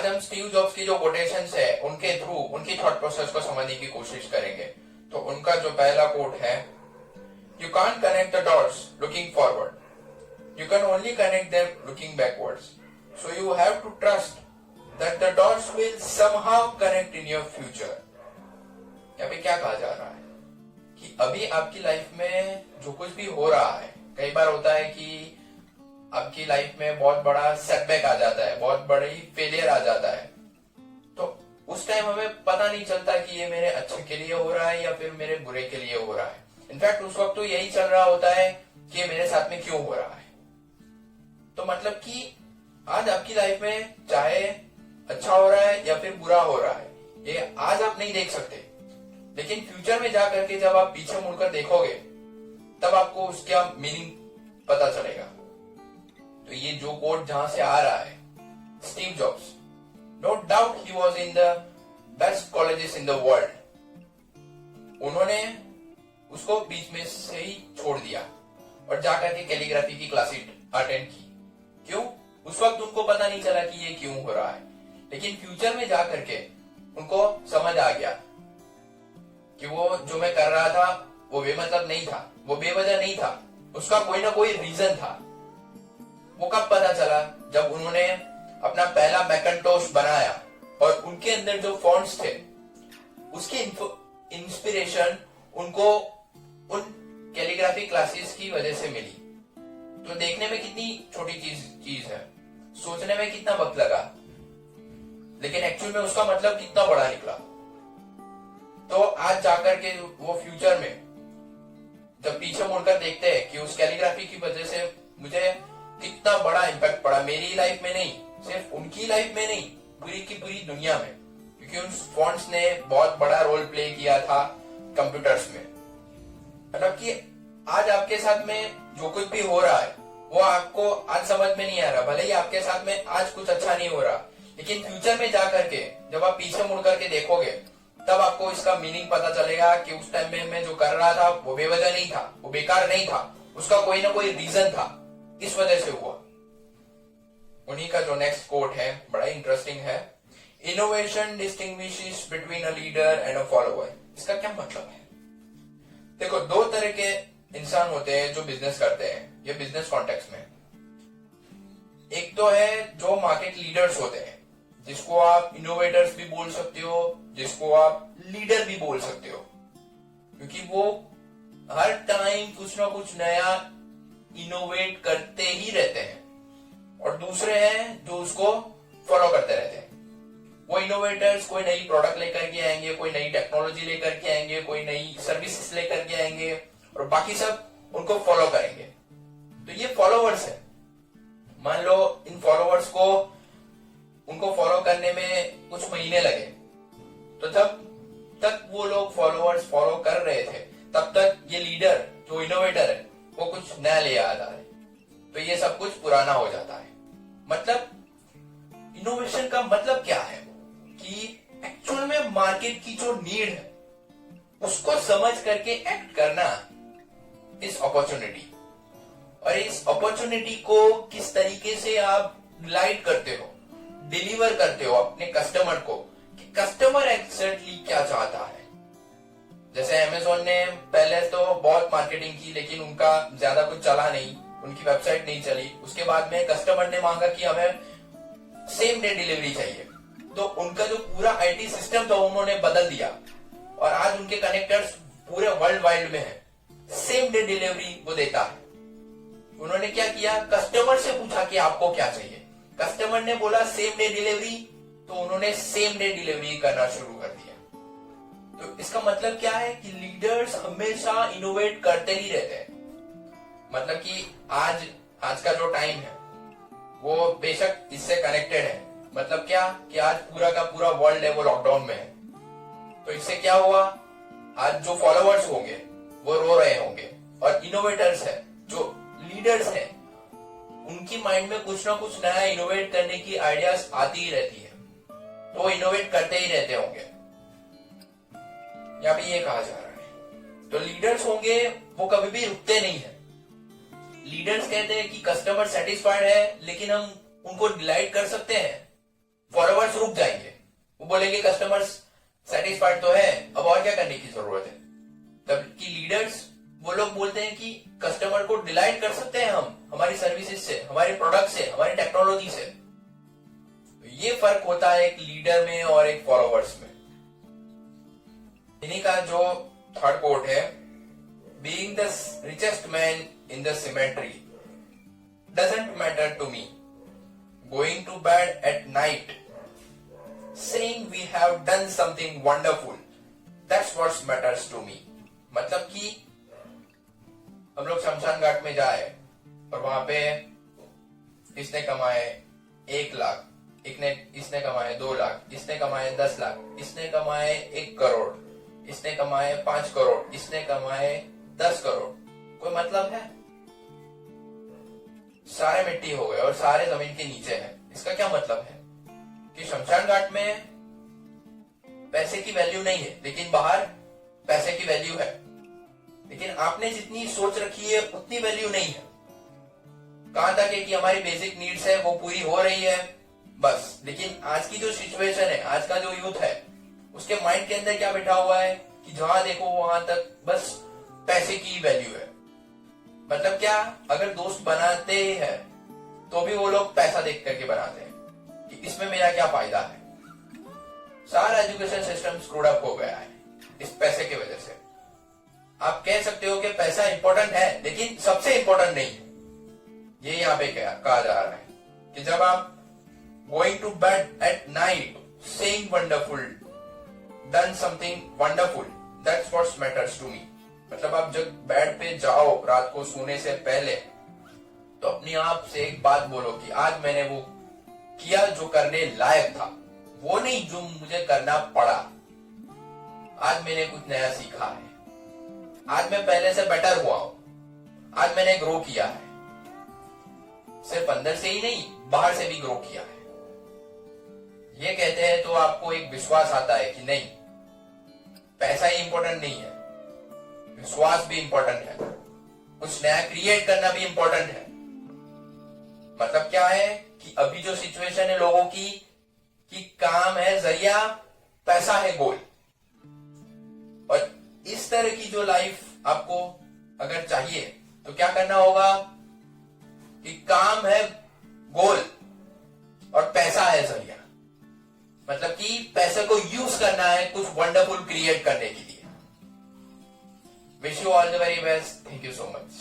आज हम Steve jobs की जो कोटेशंस है उनके थ्रू उनकी थॉट प्रोसेस को समझने की कोशिश करेंगे। तो उनका जो पहला कोट है, you can't connect the dots looking forward, you can only connect them looking backwards. So you have to trust that the dots will somehow connect in your future. यहाँ पे क्या कहा जा रहा है कि अभी आपकी लाइफ में जो कुछ भी हो रहा है, कई बार होता है कि आपकी लाइफ में बहुत बड़ा सेटबैक आ जाता है, बहुत बड़ी फेलियर आ जाता है, तो उस टाइम हमें पता नहीं चलता कि ये मेरे अच्छे के लिए हो रहा है या फिर मेरे बुरे के लिए हो रहा है। इनफैक्ट उस वक्त तो यही चल रहा होता है कि ये मेरे साथ में क्यों हो रहा है। तो मतलब कि आज आपकी लाइफ में चाहे अच्छा हो रहा है या फिर बुरा हो रहा है, ये आज आप नहीं देख सकते, लेकिन फ्यूचर में जा करके जब आप पीछे मुड़कर देखोगे तब आपको उसका मीनिंग पता चलेगा। तो ये जो कोट जहां से आ रहा है, Steve Jobs, no doubt he was in the best colleges in the world, उन्होंने उसको बीच में से ही छोड़ दिया और जाकर के कैलीग्राफी की क्लासेस अटेंड की। क्यों? उस वक्त उनको पता नहीं चला कि ये क्यों हो रहा है, लेकिन फ्यूचर में जाकर के उनको समझ आ गया कि वो जो मैं कर रहा था वो बेमतलब नहीं था, वो बेवजह नहीं था, उसका कोई ना कोई रीजन था। वो कब पता चला? जब उन्होंने अपना पहला मैकेंटोश बनाया और उनके अंदर जो फॉन्ट्स थे उसकी इंस्पिरेशन उनको उन कैलीग्राफी क्लासेस की वजह से मिली। तो देखने में कितनी छोटी चीज है, सोचने में कितना वक्त लगा, लेकिन एक्चुअल में उसका मतलब कितना बड़ा निकला। तो आज जाकर के वो फ्यूचर में जब पीछे मुड़कर देखते हैं कि उस कैलीग्राफी की वजह से मुझे कितना बड़ा इम्पैक्ट पड़ा, मेरी लाइफ में नहीं, सिर्फ उनकी लाइफ में नहीं, पूरी की पूरी दुनिया में, क्योंकि उन फॉन्ट्स ने बहुत बड़ा रोल प्ले किया था कंप्यूटर्स में। मतलब कि आज आपके साथ में जो कुछ भी हो रहा है वो आपको आज समझ में नहीं आ रहा, भले ही आपके साथ में आज कुछ अच्छा नहीं हो रहा, लेकिन फ्यूचर में जाकर के जब आप पीछे मुड़ करके देखोगे तब आपको इसका मीनिंग पता चलेगा कि उस टाइम में मैं जो कर रहा था वो बेवजह नहीं था, वो बेकार नहीं था, उसका कोई ना कोई रीजन था, इस वजह से हुआ। उन्हीं का जो नेक्स्ट कोट है बड़ा इंटरेस्टिंग है, innovation distinguishes between a leader and a follower. इसका क्या मतलब है? देखो, दो तरह के इंसान होते हैं जो बिजनेस करते हैं, ये बिजनेस कॉन्टेक्स्ट में। एक तो है जो मार्केट लीडर्स होते हैं, जिसको आप इनोवेटर्स भी बोल सकते हो, जिसको आप लीडर भी बोल सकते हो, क्योंकि वो हर टाइम कुछ ना कुछ नया इनोवेट करते ही रहते हैं। और दूसरे हैं जो उसको फॉलो करते रहते हैं। वो इनोवेटर्स कोई नई प्रोडक्ट लेकर के आएंगे, कोई नई टेक्नोलॉजी लेकर के आएंगे, कोई नई सर्विसेज लेकर के आएंगे और बाकी सब उनको फॉलो करेंगे। तो ये फॉलोवर्स है। मान लो इन फॉलोवर्स को उनको फॉलो करने में कुछ महीने लगे, तो जब तक वो लोग फॉलोवर्स फॉलो कर रहे थे तब तक ये लीडर जो इनोवेटर है वो कुछ नया ले आ रहा है, तो ये सब कुछ पुराना हो जाता है। मतलब इनोवेशन का मतलब क्या है कि एक्चुअल में मार्केट की जो नीड है उसको समझ करके एक्ट करना इस अपॉर्चुनिटी, और इस अपॉर्चुनिटी को किस तरीके से आप लाइट करते हो, डिलीवर करते हो अपने कस्टमर को, कि कस्टमर एक्जेक्टली क्या चाहता है। जैसे अमेज़न ने पहले तो बहुत मार्केटिंग की, लेकिन उनका ज्यादा कुछ चला नहीं, उनकी वेबसाइट नहीं चली। उसके बाद में कस्टमर ने मांगा कि हमें सेम डे डिलीवरी चाहिए, तो उनका जो पूरा आईटी सिस्टम था उन्होंने बदल दिया और आज उनके कनेक्टर्स पूरे वर्ल्ड वाइड में है, सेम डे डिलीवरी वो देता है। उन्होंने क्या किया, कस्टमर से पूछा कि आपको क्या चाहिए, कस्टमर ने बोला सेम डे डिलीवरी, तो उन्होंने सेम डे डिलीवरी करना शुरू कर दिया। तो इसका मतलब क्या है कि लीडर्स हमेशा इनोवेट करते ही रहते हैं। मतलब कि आज का जो टाइम है वो बेशक इससे कनेक्टेड है। मतलब क्या कि आज पूरा का पूरा वर्ल्ड है वो लॉकडाउन में है, तो इससे क्या हुआ, आज जो फॉलोअर्स होंगे वो रो रहे होंगे, और इनोवेटर्स है जो लीडर्स हैं उनकी माइंड में कुछ ना कुछ नया इनोवेट करने की आइडियाज आती ही रहती है, तो वो इनोवेट करते ही रहते होंगे। यहाँ पे ये कहा जा रहा है। तो लीडर्स होंगे वो कभी भी रुकते नहीं है। लीडर्स कहते हैं कि कस्टमर सेटिस्फाइड है, लेकिन हम उनको डिलाइट कर सकते हैं, फॉलोवर्स रुक जाएंगे, वो बोलेंगे कस्टमर्स सेटिस्फाइड तो है, अब और क्या करने की जरूरत है। जबकि लीडर्स वो लोग बोलते हैं कि कस्टमर को डिलाइट कर सकते हैं हम हमारी सर्विसेज से, हमारे प्रोडक्ट से, हमारी टेक्नोलॉजी से। तो ये फर्क होता है एक लीडर में और एक फॉलोवर्स में। इन्हीं का जो थर्ड कोट है, being the richest man in the cemetery doesn't matter to me, going to bed at night saying we have done something wonderful, that's what matters to me। मतलब कि हम लोग शमशान घाट में जाए और वहां पे इसने कमाए 1 लाख, इसने कमाए 2 लाख, इसने कमाए 10 लाख, इसने कमाए 1 करोड़, इसने कमाए 5 करोड़, इसने कमाए 10 करोड़, कोई मतलब है? सारे मिट्टी हो गए और सारे जमीन के नीचे हैं। इसका क्या मतलब है कि शमशान घाट में पैसे की वैल्यू नहीं है, लेकिन बाहर पैसे की वैल्यू है। लेकिन आपने जितनी सोच रखी है उतनी वैल्यू नहीं है। कहां तक है कि हमारी बेसिक नीड्स है वो पूरी हो रही है बस। लेकिन आज की जो सिचुएशन है, आज का जो यूथ है, उसके माइंड के अंदर क्या बैठा हुआ है कि जहां देखो वहां तक बस पैसे की वैल्यू है। मतलब क्या, अगर दोस्त बनाते हैं तो भी वो लोग पैसा देख करके बनाते हैं कि इसमें मेरा क्या फायदा है। सारा एजुकेशन सिस्टम स्क्रूड अप हो गया है इस पैसे की वजह से। आप कह सकते हो कि पैसा इंपॉर्टेंट है, लेकिन सबसे इंपॉर्टेंट नहीं है। ये यहाँ पे कहा जा रहा है कि जब आप going to bed at night saying wonderful, done something wonderful, that's what matters to me. मतलब आप जब बेड पे जाओ रात को सोने से पहले, तो अपने आप से एक बात बोलो कि आज मैंने वो किया जो करने लायक था, वो नहीं जो मुझे करना पड़ा। आज मैंने कुछ नया सीखा है, आज मैं पहले से बेटर हुआ हूं, आज मैंने ग्रो किया है। सिर्फ अंदर से ही नहीं, बाहर से भी ग्रो किया है। ये कहते हैं तो आपको एक विश्वास आता है कि नहीं, पैसा ही इंपॉर्टेंट नहीं है, विश्वास भी इंपॉर्टेंट है, कुछ नया क्रिएट करना भी इंपॉर्टेंट है। मतलब क्या है कि अभी जो सिचुएशन है लोगों की कि काम है जरिया, पैसा है गोल। और इस तरह की जो लाइफ आपको अगर चाहिए तो क्या करना होगा कि काम है गोल और पैसा है जरिया। मतलब कि पैसे को यूज करना है कुछ वंडरफुल क्रिएट करने के लिए। Wish you all the very best. Thank you so much.